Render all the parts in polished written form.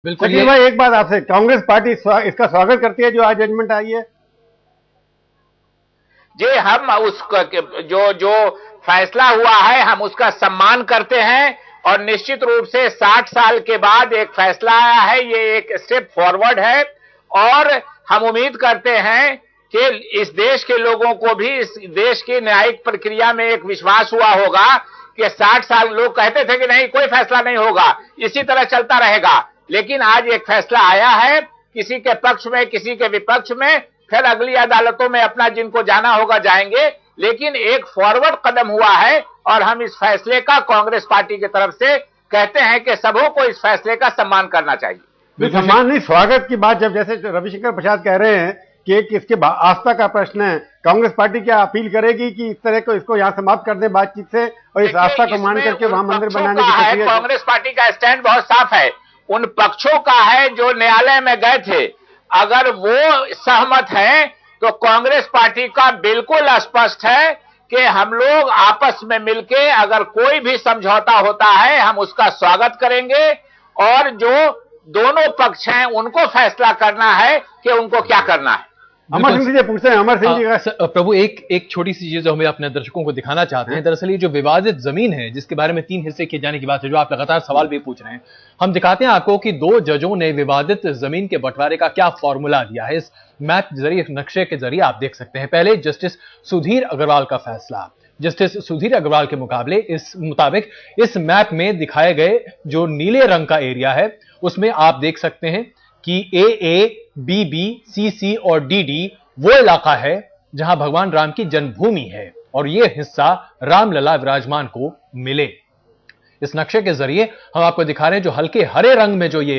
बिल्कुल शकील भाई, एक बात आपसे, कांग्रेस पार्टी इसका स्वागत करती है जो आज जजमेंट आई है? जी, हम उसका जो जो फैसला हुआ है हम उसका सम्मान करते हैं और निश्चित रूप से 60 साल के बाद एक फैसला आया है, ये एक स्टेप फॉरवर्ड है और हम उम्मीद करते हैं कि इस देश के लोगों को भी इस देश की न्यायिक प्रक्रिया में एक विश्वास हुआ होगा कि 60 साल लोग कहते थे कि नहीं कोई फैसला नहीं होगा, इसी तरह चलता रहेगा, लेकिन आज एक फैसला आया है, किसी के पक्ष में किसी के विपक्ष में, फिर अगली अदालतों में अपना जिनको जाना होगा जाएंगे, लेकिन एक फॉरवर्ड कदम हुआ है और हम इस फैसले का कांग्रेस पार्टी की तरफ से कहते हैं कि सबों को इस फैसले का सम्मान करना चाहिए। सम्मान नहीं, स्वागत की बात, जब जैसे रविशंकर प्रसाद कह रहे हैं कि एक इसके आस्था का प्रश्न है, कांग्रेस पार्टी क्या अपील करेगी कि इस तरह को इसको यहाँ समाप्त कर दे बातचीत से और इस आस्था को मान करके वहां मंदिर बनाने की प्रक्रिया? कांग्रेस पार्टी का स्टैंड बहुत साफ है, उन पक्षों का है जो न्यायालय में गए थे, अगर वो सहमत हैं तो कांग्रेस पार्टी का बिल्कुल स्पष्ट है कि हम लोग आपस में मिलके अगर कोई भी समझौता होता है हम उसका स्वागत करेंगे और जो दोनों पक्ष हैं उनको फैसला करना है कि उनको क्या करना है। अमर सिंह जी पूछते हैं, अमर सिंह जी का प्रभु एक छोटी सी चीज जो हमें अपने दर्शकों को दिखाना चाहते हैं, दरअसल ये जो विवादित जमीन है जिसके बारे में 3 हिस्से किए जाने की बात है, जो आप लगातार सवाल भी पूछ रहे हैं, हम दिखाते हैं आपको कि 2 जजों ने विवादित जमीन के बंटवारे का क्या फॉर्मूला दिया है। इस मैप जरिए, नक्शे के जरिए आप देख सकते हैं। पहले जस्टिस सुधीर अग्रवाल का फैसला। जस्टिस सुधीर अग्रवाल के मुताबिक इस मैप में दिखाए गए जो नीले रंग का एरिया है उसमें आप देख सकते हैं कि AA, BB, CC और DD वो इलाका है जहां भगवान राम की जन्मभूमि है और यह हिस्सा रामलला विराजमान को मिले। इस नक्शे के जरिए हम आपको दिखा रहे हैं जो हल्के हरे रंग में जो ये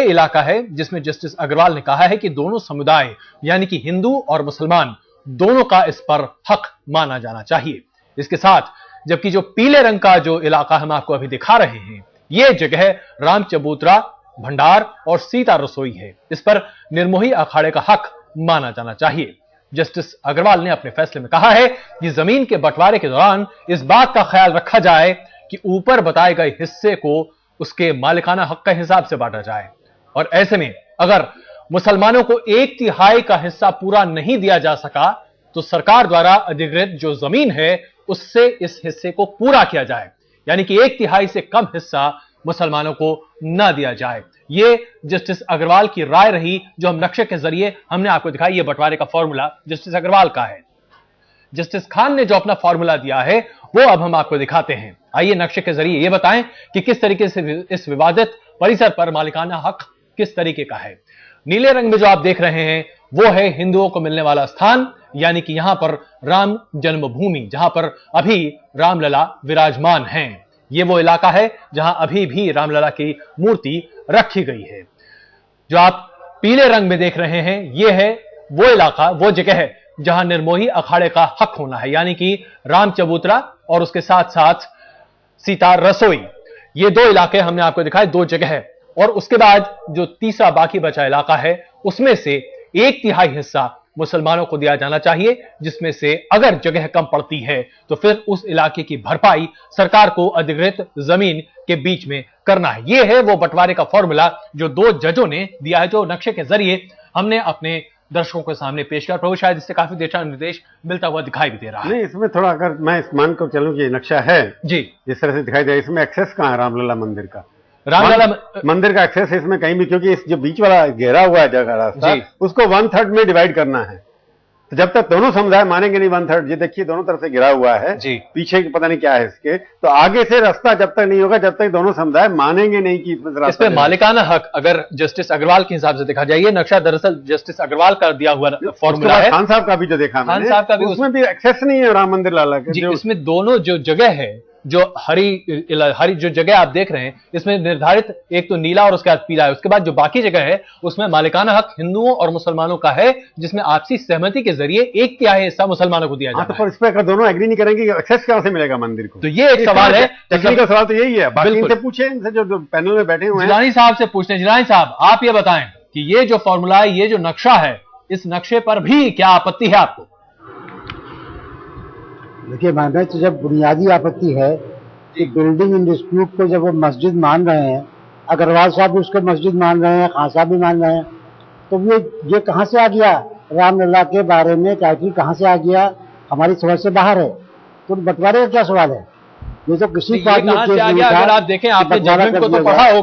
इलाका है जिसमें जस्टिस अग्रवाल ने कहा है कि दोनों समुदाय यानी कि हिंदू और मुसलमान दोनों का इस पर हक माना जाना चाहिए। इसके साथ जबकि जो पीले रंग का जो इलाका हम आपको अभी दिखा रहे हैं, यह जगह राम चबूतरा भंडार और सीता रसोई है, इस पर निर्मोही अखाड़े का हक माना जाना चाहिए। जस्टिस अग्रवाल ने अपने फैसले में कहा है कि जमीन के बंटवारे के दौरान इस बात का ख्याल रखा जाए कि ऊपर बताए गए हिस्से को उसके मालिकाना हक के हिसाब से बांटा जाए और ऐसे में अगर मुसलमानों को 1/3 का हिस्सा पूरा नहीं दिया जा सका तो सरकार द्वारा अधिकृत जो जमीन है उससे इस हिस्से को पूरा किया जाए, यानी कि 1/3 से कम हिस्सा मुसलमानों को न दिया जाए। यह जस्टिस अग्रवाल की राय रही जो हम नक्शे के जरिए हमने आपको दिखाई। यह बंटवारे का फॉर्मूला जस्टिस अग्रवाल का है। जस्टिस खान ने जो अपना फॉर्मूला दिया है वो अब हम आपको दिखाते हैं। आइए नक्शे के जरिए यह बताएं कि किस तरीके से इस विवादित परिसर पर मालिकाना हक किस तरीके का है। नीले रंग में जो आप देख रहे हैं वो है हिंदुओं को मिलने वाला स्थान, यानी कि यहां पर राम जन्मभूमि, जहां पर अभी रामलला विराजमान हैं। यह वो इलाका है जहां अभी भी रामलला की मूर्ति रखी गई है। जो आप पीले रंग में देख रहे हैं यह है वो इलाका, वो जगह है जहां निर्मोही अखाड़े का हक होना है, यानी कि राम चबूतरा और उसके साथ साथ सीता रसोई। ये 2 इलाके हमने आपको दिखाए, 2 जगह है। और उसके बाद जो तीसरा बाकी बचा इलाका है उसमें से 1/3 हिस्सा मुसलमानों को दिया जाना चाहिए, जिसमें से अगर जगह कम पड़ती है तो फिर उस इलाके की भरपाई सरकार को अधिकृत जमीन के बीच में करना है। यह है वो बंटवारे का फॉर्मूला जो 2 जजों ने दिया है, जो नक्शे के जरिए हमने अपने दर्शकों के सामने पेश किया। प्रभु शायद इससे काफी दिशा निर्देश मिलता हुआ दिखाई भी दे रहा है। नहीं, इसमें थोड़ा अगर मैं इस मान को चलूं कि नक्शा है जी जिस तरह से दिखाई दे, इसमें एक्सेस कहां है रामलला मंदिर का? रामलला मंदिर का एक्सेस इसमें कहीं भी, क्योंकि इस जो बीच वाला घेरा हुआ है जगह रास्ता उसको 1/3 में डिवाइड करना है, तो जब तक दोनों समुदाय मानेंगे नहीं 1/3, ये देखिए दोनों तरफ से घिरा हुआ है जी, पीछे पता नहीं क्या है इसके, तो आगे से रास्ता जब तक नहीं होगा जब तक दोनों समुदाय मानेंगे नहीं कि इस पे मालिकाना हक अगर जस्टिस अग्रवाल के हिसाब से देखा जाए, ये नक्शा दरअसल जस्टिस अग्रवाल का दिया हुआ फॉर्मूला है। खान साहब का भी जो देखा, खान साहब का भी, उसमें भी एक्सेस नहीं है राम मंदिर लाला के। इसमें दोनों जो जगह है, जो हरी जो जगह आप देख रहे हैं, इसमें निर्धारित एक तो नीला और उसके बाद पीला है, उसके बाद जो बाकी जगह है उसमें मालिकाना हक हिंदुओं और मुसलमानों का है, जिसमें आपसी सहमति के जरिए 1/3 हिस्सा मुसलमानों को दिया जाता है। पर इस पे अगर दोनों एग्री नहीं करेंगे एक्सेस कहां से मिलेगा मंदिर को? तो ये एक सवाल है, टेक्निकल सवाल तो यही है। बाकी इनसे पूछे, इनसे जो पैनल में बैठे हुए हैं, जिलानी साहब से पूछते हैं। जिलानी साहब, आप ये बताएं कि ये जो फॉर्मूला है, ये जो नक्शा है, इस नक्शे पर भी क्या आपत्ति है आपको? देखिए, मैं तो जब बुनियादी आपत्ति है कि बिल्डिंग इन डिस्प्यूट को जब वो मस्जिद मान रहे हैं अग्रवाल साहब भी उसको मस्जिद मान रहे हैं, खान साहब भी मान रहे हैं। तो ये कहाँ से आ गया? रामलला के बारे में टाइटल कहाँ से आ गया? हमारी समझ से बाहर है। तो बंटवारे का क्या सवाल है? ये तो किसी कहाँ से आ गया? अगर आप देखें, आपने जजमेंट को तो पढ़ा होगा।